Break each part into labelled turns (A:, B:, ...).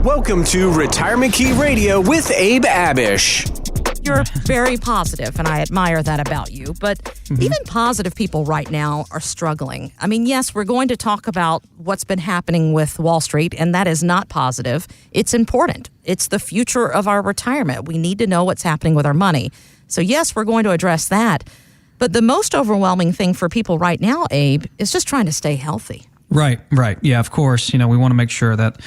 A: Welcome to Retirement Key Radio with Abe Abish.
B: You're very positive, and I admire that about you. But even positive people right now are struggling. I mean, yes, we're going to talk about what's been happening with Wall Street, and that is not positive. It's important. It's the future of our retirement. We need to know what's happening with our money. So, yes, we're going to address that. But the most overwhelming thing for people right now, Abe, is just trying to stay healthy.
C: Right. Yeah, of course. We want to make sure that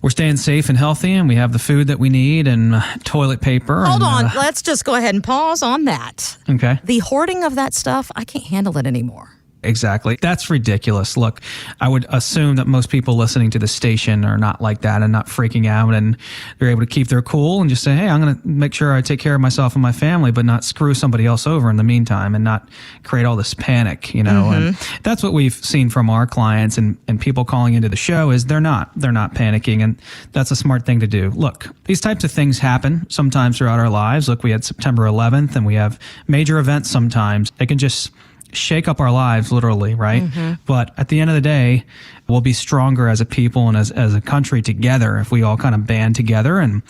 C: we're staying safe and healthy and we have the food that we need and toilet paper.
B: Hold on. Let's just go ahead and pause on that.
C: Okay.
B: The hoarding of that stuff, I can't handle it anymore.
C: Exactly. That's ridiculous. Look, I would assume that most people listening to the station are not like that and not freaking out, and they're able to keep their cool and just say, hey, I'm going to make sure I take care of myself and my family, but not screw somebody else over in the meantime and not create all this panic, And that's what we've seen from our clients and people calling into the show is they're not panicking, and that's a smart thing to do. Look, these types of things happen sometimes throughout our lives. Look, we had September 11th and we have major events sometimes. They can just shake up our lives, literally, right? But at the end of the day, we'll be stronger as a people and as a country together if we all kind of band together and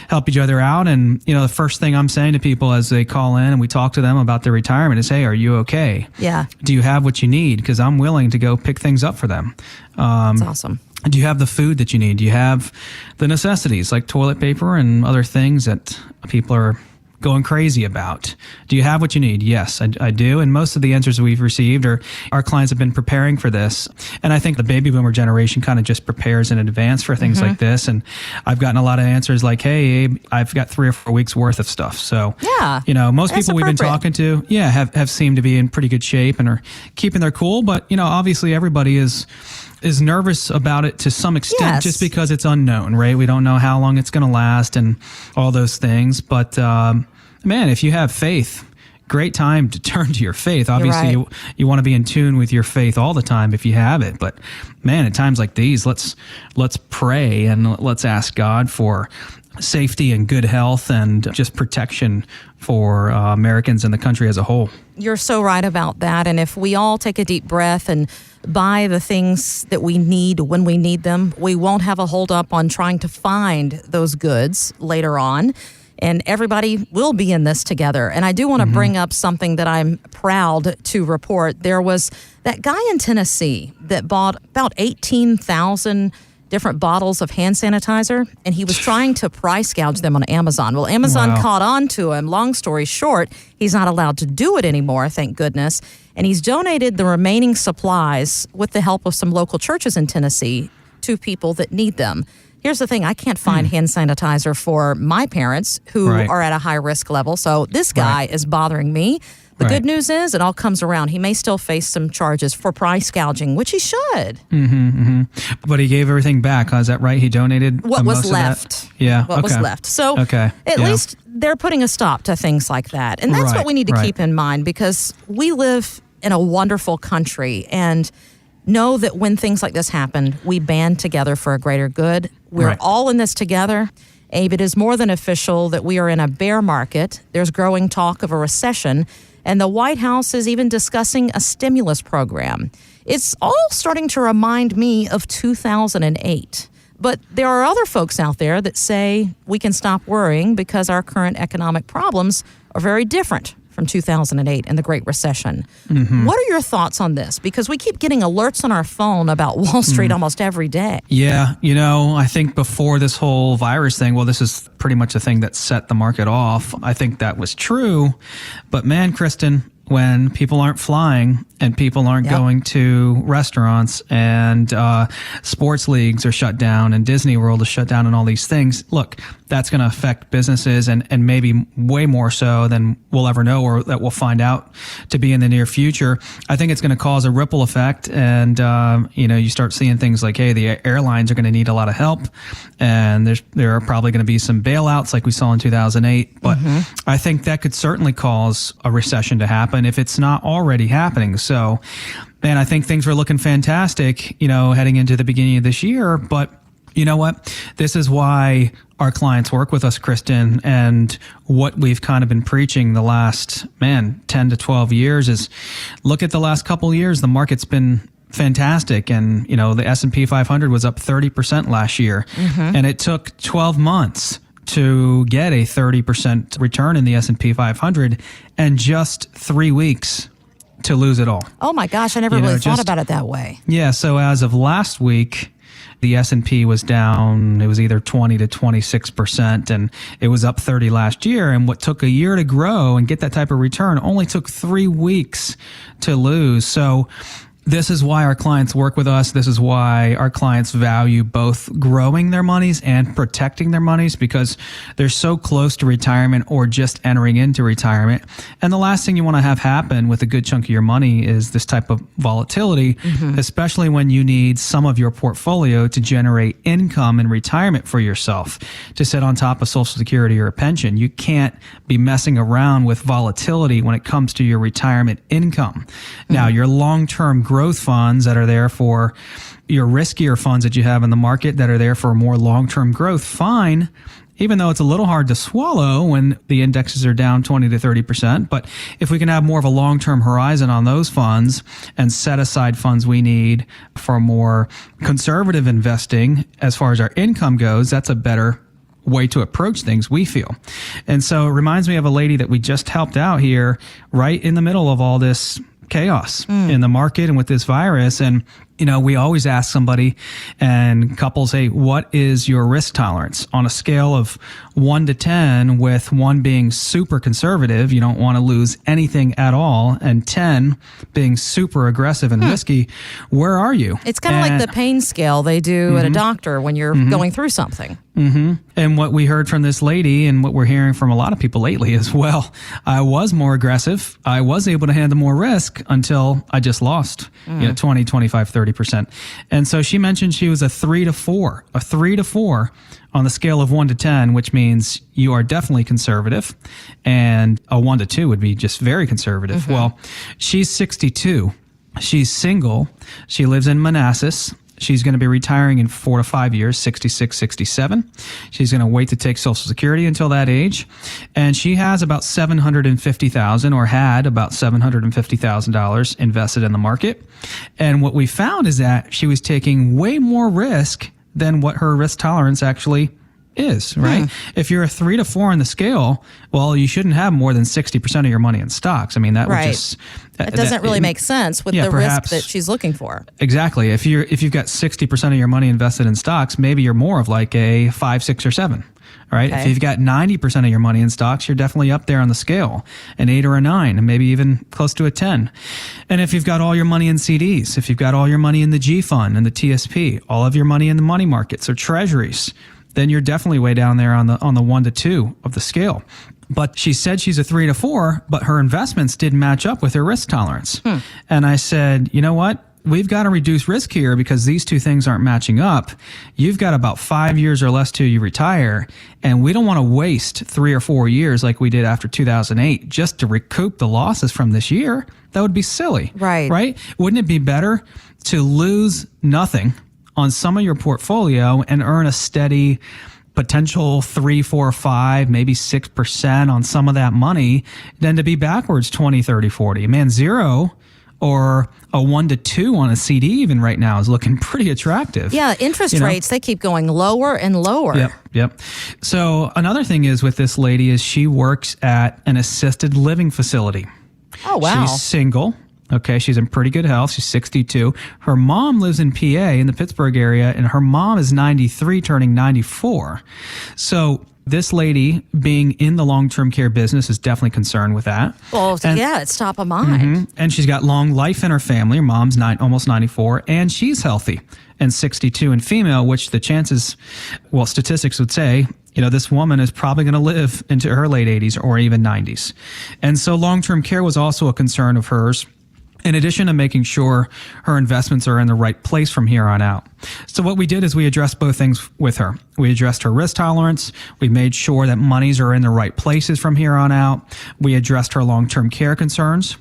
C: help each other out. And, the first thing I'm saying to people as they call in and we talk to them about their retirement is, hey, are you okay?
B: Yeah.
C: Do you have what you need? Because I'm willing to go pick things up for them.
B: That's awesome.
C: Do you have the food that you need? Do you have the necessities like toilet paper and other things that people are going crazy about? Do you have what you need? Yes, I do. And most of the answers we've received are our clients have been preparing for this. And I think the baby boomer generation kind of just prepares in advance for things like this. And I've gotten a lot of answers like, hey, Abe, I've got 3 or 4 weeks worth of stuff. So, most people we've been talking to, have seemed to be in pretty good shape and are keeping their cool. But, obviously everybody is nervous about it to some extent just because it's unknown, right? We don't know how long it's going to last and all those things. But, man, if you have faith, great time to turn to your faith. Obviously, you want to be in tune with your faith all the time if you have it. But, man, at times like these, let's pray and let's ask God for safety and good health and just protection for Americans and the country as a whole.
B: You're so right about that. And if we all take a deep breath and buy the things that we need when we need them, we won't have a hold up on trying to find those goods later on. And everybody will be in this together. And I do want to bring up something that I'm proud to report. There was that guy in Tennessee that bought about 18,000 different bottles of hand sanitizer, and he was trying to price gouge them on Amazon. Well, Amazon caught on to him. Long story short, he's not allowed to do it anymore, thank goodness. And he's donated the remaining supplies with the help of some local churches in Tennessee to people that need them. Here's the thing. I can't find hand sanitizer for my parents who are at a high risk level. So this guy is bothering me. The good news is it all comes around. He may still face some charges for price gouging, which he should.
C: But he gave everything back. Is that right? He donated
B: what was
C: most
B: left.
C: Of that? Yeah.
B: What was left. So at least they're putting a stop to things like that. And that's what we need to keep in mind, because we live in a wonderful country and know that when things like this happen, we band together for a greater good. We're all in this together. Abe, it is more than official that we are in a bear market. There's growing talk of a recession, and the White House is even discussing a stimulus program. It's all starting to remind me of 2008. But there are other folks out there that say we can stop worrying because our current economic problems are very different from 2008 and the Great Recession. What are your thoughts on this? Because we keep getting alerts on our phone about Wall Street almost every day.
C: Yeah, I think before this whole virus thing, well, this is pretty much the thing that set the market off. I think that was true. But man, Kristen, when people aren't flying and people aren't going to restaurants and sports leagues are shut down and Disney World is shut down and all these things, look, that's going to affect businesses and maybe way more so than we'll ever know or that we'll find out to be in the near future. I think it's going to cause a ripple effect. And, you start seeing things like, hey, the airlines are going to need a lot of help. And there are probably going to be some bailouts like we saw in 2008. But I think that could certainly cause a recession to happen if it's not already happening. So, man, I think things were looking fantastic, heading into the beginning of this year. But you know what? This is why our clients work with us, Kristen, and what we've kind of been preaching the last, 10 to 12 years is look at the last couple of years. The market's been fantastic. And, the S&P 500 was up 30% last year. And it took 12 months to get a 30% return in the S&P 500 and just 3 weeks to lose it all.
B: Oh my gosh, I never really thought about it that way.
C: Yeah, so as of last week, the S&P was down, it was either 20 to 26%, and it was up 30 last year. And what took a year to grow and get that type of return only took 3 weeks to lose. So this is why our clients work with us. This is why our clients value both growing their monies and protecting their monies, because they're so close to retirement or just entering into retirement. And the last thing you want to have happen with a good chunk of your money is this type of volatility, especially when you need some of your portfolio to generate income in retirement for yourself, to sit on top of Social Security or a pension. You can't be messing around with volatility when it comes to your retirement income. Now, your long-term growth funds that are there for your riskier funds that you have in the market that are there for more long-term growth, fine, even though it's a little hard to swallow when the indexes are down 20 to 30%. But if we can have more of a long-term horizon on those funds and set aside funds we need for more conservative investing as far as our income goes, that's a better way to approach things, we feel. And so it reminds me of a lady that we just helped out here right in the middle of all this chaos in the market and with this virus. And, we always ask somebody and couples, hey, what is your risk tolerance on a scale of 1 to 10, with 1 being super conservative, you don't want to lose anything at all, and 10 being super aggressive and risky? Where are you?
B: It's kind of like the pain scale they do at a doctor when you're going through something.
C: And what we heard from this lady and what we're hearing from a lot of people lately is, well, I was more aggressive. I was able to handle more risk until I just lost 20, 25, 30%. And so she mentioned she was a 3 to 4 on the scale of 1 to 10, which means you are definitely conservative, and a 1 to 2 would be just very conservative. Well, she's 62. She's single. She lives in Manassas. She's going to be retiring in 4 to 5 years, 66, 67. She's going to wait to take Social Security until that age. And she has about $750,000, or had about $750,000 invested in the market. And what we found is that she was taking way more risk than what her risk tolerance actually is, right? If you're a 3 to 4 on the scale, well, you shouldn't have more than 60% of your money in stocks. I mean, that would just...
B: It doesn't really make sense with the risk that she's looking for.
C: Exactly. If you've got 60% of your money invested in stocks, maybe you're more of like a 5, 6, or 7. All right. Okay. If you've got 90% of your money in stocks, you're definitely up there on the scale, an 8 or a 9, and maybe even close to a 10. And if you've got all your money in CDs, if you've got all your money in the G fund and the TSP, all of your money in the money markets or treasuries, then you're definitely way down there on the 1 to 2 of the scale. But she said she's a 3 to 4, but her investments didn't match up with her risk tolerance. And I said, you know what? We've got to reduce risk here because these two things aren't matching up. You've got about 5 years or less till you retire, and we don't want to waste 3 or 4 years like we did after 2008 just to recoup the losses from this year. That would be silly. Right? Wouldn't it be better to lose nothing on some of your portfolio and earn a steady potential 3, 4, 5, maybe 6% on some of that money than to be backwards 20, 30, 40? Man, 0 or a 1 to 2 on a CD even right now is looking pretty attractive.
B: Yeah, interest rates, they keep going lower and lower.
C: Yep. So another thing is with this lady is she works at an assisted living facility.
B: Oh, wow.
C: She's single. Okay, she's in pretty good health. She's 62. Her mom lives in PA in the Pittsburgh area, and her mom is 93, turning 94. So this lady, being in the long-term care business, is definitely concerned with that.
B: Well, it's top of mind.
C: And she's got long life in her family. Her mom's almost 94, and she's healthy and 62 and female, which the chances, well, statistics would say, this woman is probably going to live into her late 80s or even 90s. And so long-term care was also a concern of hers, in addition to making sure her investments are in the right place from here on out. So what we did is we addressed both things with her. We addressed her risk tolerance. We made sure that monies are in the right places from here on out. We addressed her long-term care concerns,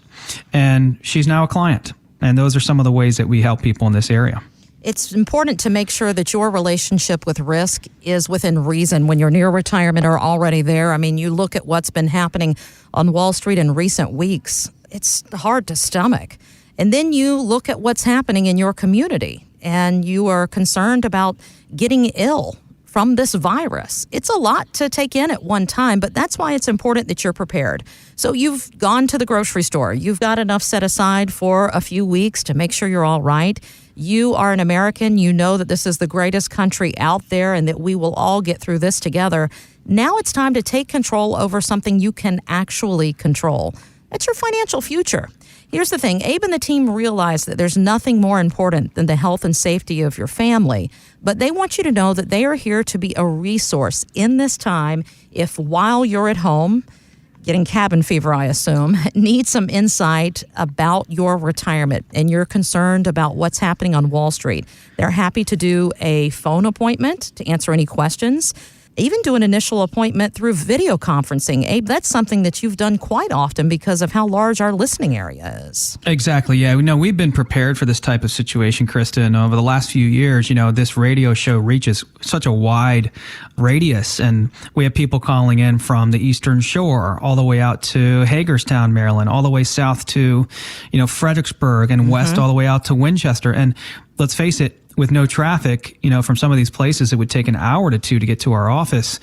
C: and she's now a client. And those are some of the ways that we help people in this area.
B: It's important to make sure that your relationship with risk is within reason when you're near retirement or already there. I mean, you look at what's been happening on Wall Street in recent weeks. It's hard to stomach. And then you look at what's happening in your community and you are concerned about getting ill from this virus. It's a lot to take in at one time, but that's why it's important that you're prepared. So you've gone to the grocery store. You've got enough set aside for a few weeks to make sure you're all right. You are an American. You know that this is the greatest country out there and that we will all get through this together. Now it's time to take control over something you can actually control. That's your financial future. Here's the thing. Abe and the team realize that there's nothing more important than the health and safety of your family, but they want you to know that they are here to be a resource in this time if while you're at home, getting cabin fever, I assume, need some insight about your retirement and you're concerned about what's happening on Wall Street. They're happy to do a phone appointment to answer any questions. Even do an initial appointment through video conferencing. Abe, that's something that you've done quite often because of how large our listening area is.
C: Exactly. Yeah. We've been prepared for this type of situation, Kristen. Over the last few years, this radio show reaches such a wide radius, and we have people calling in from the Eastern Shore all the way out to Hagerstown, Maryland, all the way south to, Fredericksburg and west all the way out to Winchester. And let's face it, with no traffic, from some of these places, it would take an hour to two to get to our office.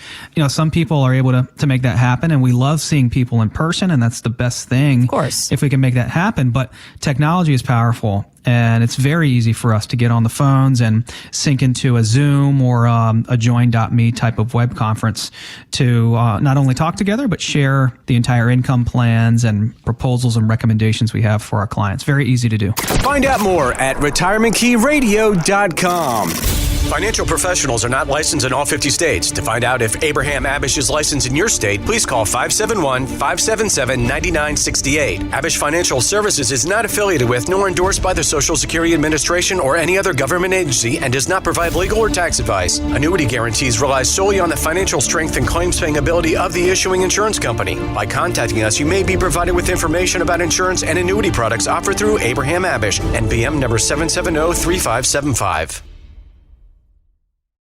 C: Some people are able to make that happen, and we love seeing people in person, and that's the best thing.
B: Of course.
C: If we can make that happen. But technology is powerful, and it's very easy for us to get on the phones and sync into a Zoom or a Join.me type of web conference to not only talk together, but share the entire income plans and proposals and recommendations we have for our clients. Very easy to do.
A: Find out more at retirementkeyradio.com.
D: Financial professionals are not licensed in all 50 states. To find out if Abraham Abish is licensed in your state, please call 571-577-9968. Abish Financial Services is not affiliated with nor endorsed by the Social Security Administration or any other government agency and does not provide legal or tax advice. Annuity guarantees rely solely on the financial strength and claims-paying ability of the issuing insurance company. By contacting us, you may be provided with information about insurance and annuity products offered through Abraham Abish, NPM number 770-3575.